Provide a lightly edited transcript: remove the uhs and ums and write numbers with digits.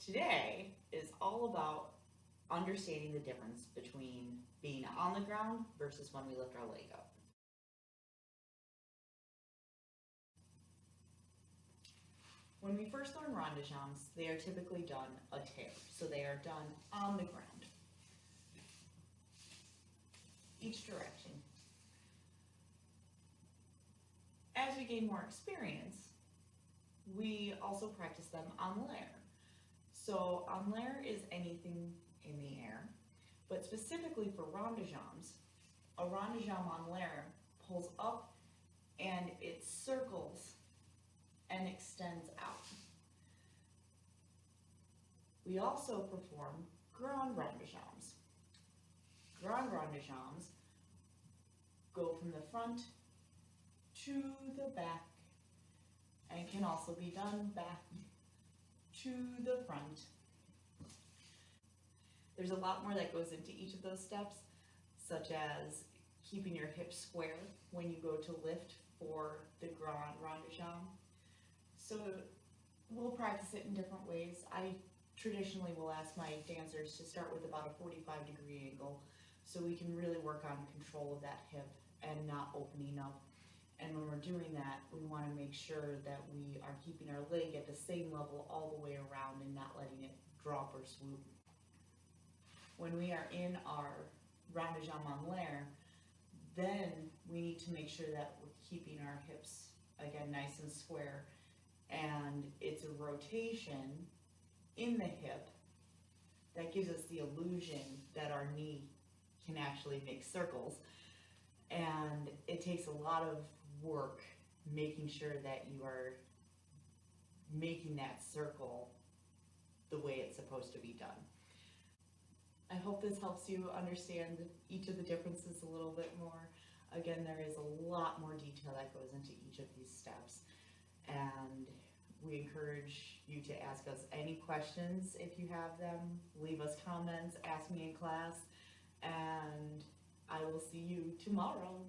Today is all about understanding the difference between being on the ground versus when we lift our leg up. When we first learn ronde jambes, they are typically done a terre, so they are done on the ground, each direction. As we gain more experience, we also practice them en l'air. So en l'air is anything in the air, but specifically for ronde jambes, a ronde jambe en l'air pulls up and it circles and extends out. We also perform grande ronde jambes. Grande ronde jambes go from the front to the back and can also be done back to the front. There's a lot more that goes into each of those steps, such as keeping your hips square when you go to lift for the grande ronde jambe. So we'll practice it in different ways. I traditionally will ask my dancers to start with about a 45-degree angle so we can really work on control of that hip and not opening up. And when we're doing that, we want to make sure that we are keeping our leg at the same level all the way around and not letting it drop or swoop. When we are in our ronde jambe en l'air, then we need to make sure that we're keeping our hips, again, nice and square. And it's a rotation in the hip that gives us the illusion that our knee can actually make circles. And it takes a lot of work making sure that you are making that circle the way it's supposed to be done. I hope this helps you understand each of the differences a little bit more. Again, there is a lot more detail that goes into each of these steps, and we encourage you to ask us any questions if you have them. Leave us comments, ask me in class, and I will see you tomorrow.